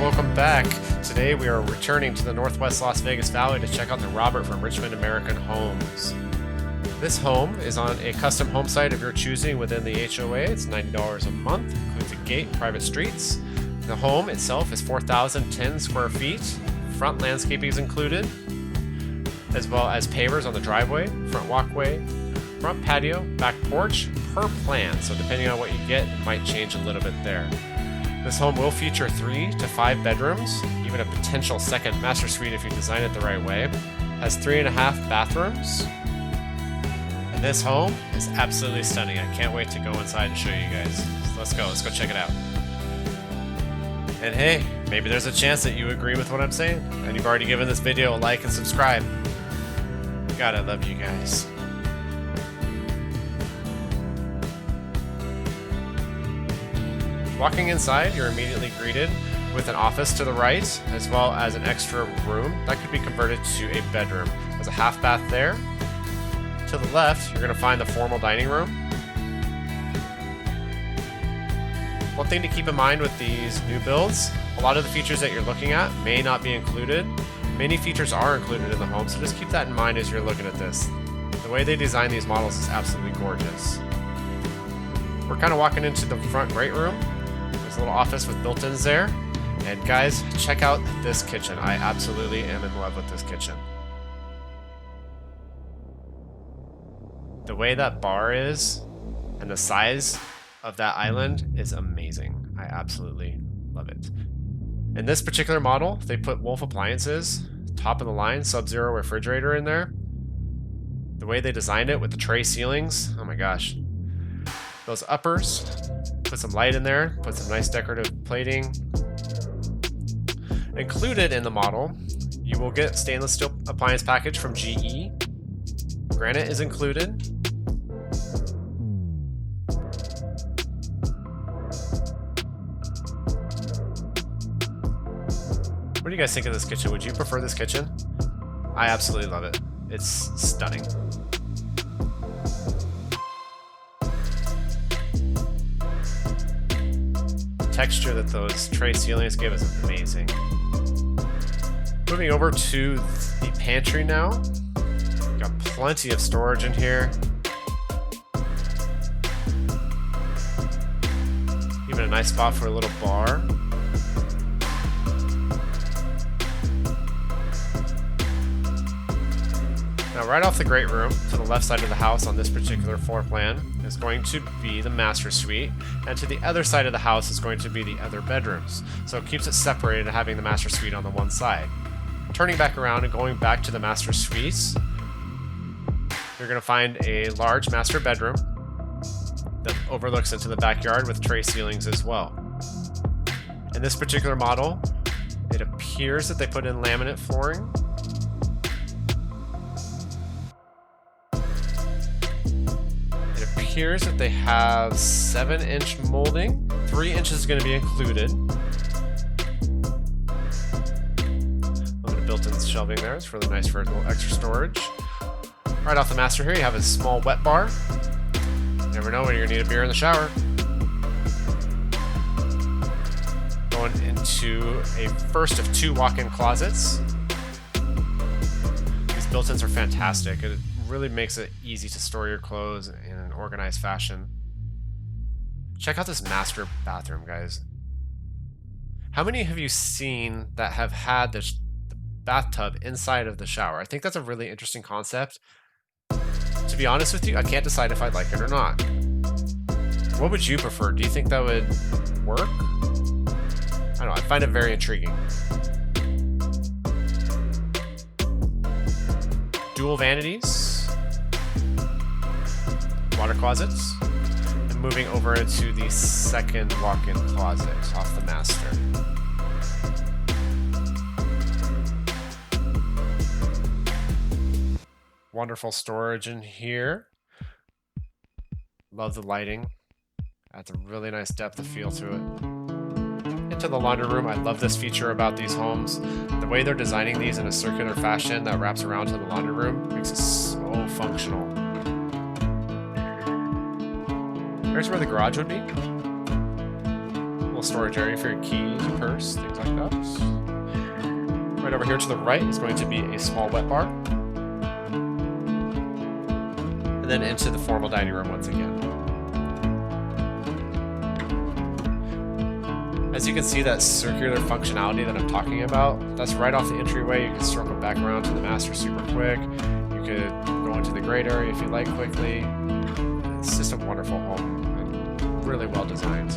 welcome back. Today we are returning to the Northwest Las Vegas Valley to check out the Robert from Richmond American Homes. This home is on a custom home site of your choosing within the HOA. It's $90 a month, includes a gate, private streets. The home itself is 4,010 square feet. Front landscaping is included, as well as pavers on the driveway, front walkway, front patio, back porch, per plan. So depending on what you get, it might change a little bit there. This home will feature 3 to 5 bedrooms, even a potential second master suite if you design it the right way. Has 3.5 bathrooms. And this home is absolutely stunning. I can't wait to go inside and show you guys. So let's go check it out. And hey, maybe there's a chance that you agree with what I'm saying, and you've already given this video a like and subscribe. God, I love you guys. Walking inside, you're immediately greeted with an office to the right, as well as an extra room that could be converted to a bedroom. There's a half bath there. To the left, you're going to find the formal dining room. One thing to keep in mind with these new builds, a lot of the features that you're looking at may not be included. Many features are included in the home, so just keep that in mind as you're looking at this. The way they design these models is absolutely gorgeous. We're kind of walking into the front great room. There's a little office with built-ins there. And guys, check out this kitchen. I absolutely am in love with this kitchen. The way that bar is and the size of that island is amazing. I absolutely love it. In this particular model, they put Wolf appliances, top of the line, Sub-Zero refrigerator in there. The way they designed it with the tray ceilings, oh my gosh. Those uppers, put some light in there, put some nice decorative plating. Included in the model, you will get stainless steel appliance package from GE. Granite is included. What do you guys think of this kitchen? Would you prefer this kitchen? I absolutely love it. It's stunning. The texture that those tray ceilings give is amazing. Moving over to the pantry now. Got plenty of storage in here. Even a nice spot for a little bar. Now, right off the great room, to the left side of the house on this particular floor plan is going to be the master suite, and to the other side of the house is going to be the other bedrooms. So it keeps it separated, having the master suite on the one side. Turning back around and going back to the master suites, you're going to find a large master bedroom that overlooks into the backyard with tray ceilings as well. In this particular model, it appears that they put in laminate flooring. Appears that they have 7-inch molding. 3 inches is going to be included. A little bit of built-in shelving there. It's really nice for a little extra storage. Right off the master here, you have a small wet bar. You never know when you're going to need a beer in the shower. Going into a first of 2 walk-in closets. These built-ins are fantastic. It really makes it easy to store your clothes in an organized fashion. Check out this master bathroom, guys. How many have you seen that have had the bathtub inside of the shower? I think that's a really interesting concept. To be honest with you, I can't decide if I'd like it or not. What would you prefer? Do you think that would work? I don't know, I find it very intriguing. Dual vanities. Water closets, and moving over into the second walk-in closet off the master. Wonderful storage in here. Love the lighting. Adds a really nice depth of feel to it. Into the laundry room. I love this feature about these homes. The way they're designing these in a circular fashion that wraps around to the laundry room makes it so functional. Here's where the garage would be. A little storage area for your keys, your purse, things like that. Right over here to the right is going to be a small wet bar. And then into the formal dining room once again. As you can see, that circular functionality that I'm talking about, that's right off the entryway. You can circle back around to the master super quick. You could go into the great area if you like quickly. It's just a wonderful home and really well designed.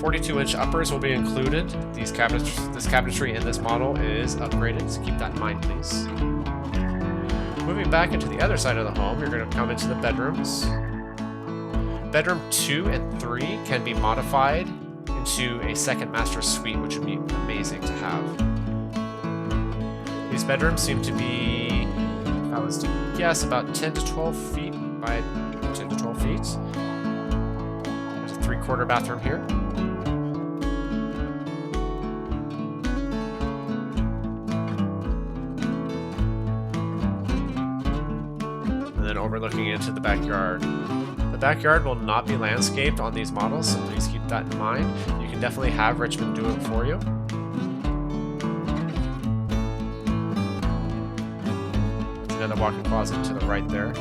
"42-inch uppers will be included. This cabinetry in this model is upgraded, so keep that in mind, please. Moving back into the other side of the home, you're going to come into the bedrooms. Bedroom 2 and 3 can be modified into a second master suite, which would be amazing to have. These bedrooms seem to be, if I was to guess, about 10 to 12 feet by 10 to 12 feet. There's a 3/4 bathroom here. Overlooking into the backyard. The backyard will not be landscaped on these models, so please keep that in mind. You can definitely have Richmond do it for you. There's another walk-in closet to the right there.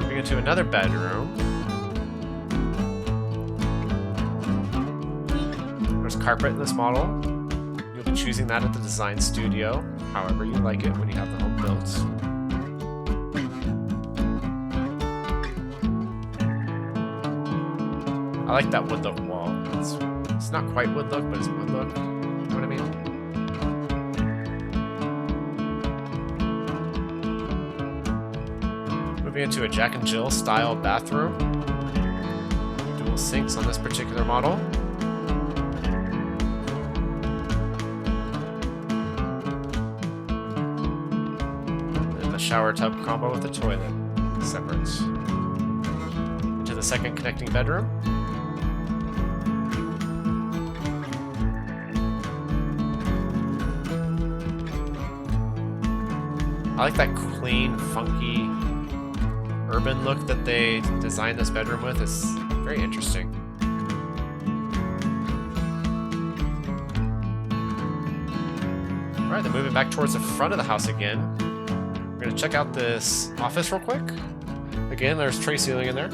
Moving into another bedroom. There's carpet in this model. You'll be choosing that at the design studio, however you like it when you have the home built. I like that wood look wall. It's not quite wood look, but it's wood look. You know what I mean? Moving into a Jack and Jill style bathroom. Dual sinks on this particular model. And the shower tub combo with the toilet separate. Into the second connecting bedroom. I like that clean, funky, urban look that they designed this bedroom with. It's very interesting. Alright, then moving back towards the front of the house again. We're going to check out this office real quick. Again, there's tray ceiling in there.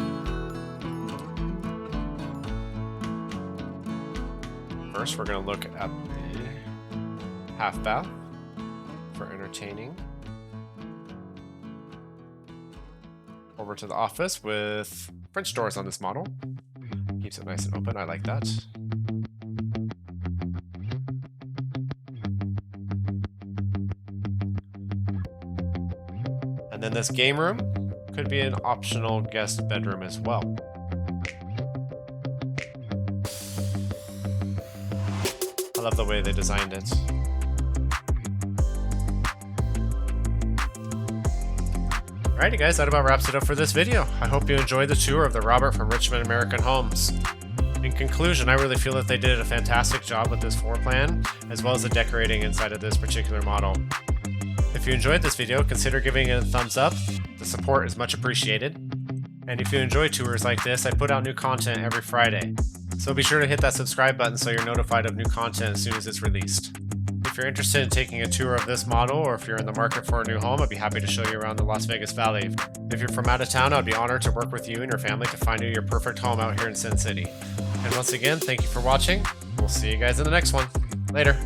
First, we're going to look at the half bath for entertaining. Over to the office with French doors on this model. Keeps it nice and open. I like that. And then this game room could be an optional guest bedroom as well. I love the way they designed it. Alrighty guys, that about wraps it up for this video. I hope you enjoyed the tour of the Robert from Richmond American Homes. In conclusion, I really feel that they did a fantastic job with this floor plan, as well as the decorating inside of this particular model. If you enjoyed this video, consider giving it a thumbs up. The support is much appreciated. And if you enjoy tours like this, I put out new content every Friday. So be sure to hit that subscribe button so you're notified of new content as soon as it's released. If you're interested in taking a tour of this model, or if you're in the market for a new home, I'd be happy to show you around the Las Vegas Valley. If you're from out of town, I'd be honored to work with you and your family to find you your perfect home out here in Sin City. And once again, thank you for watching. We'll see you guys in the next one. Later.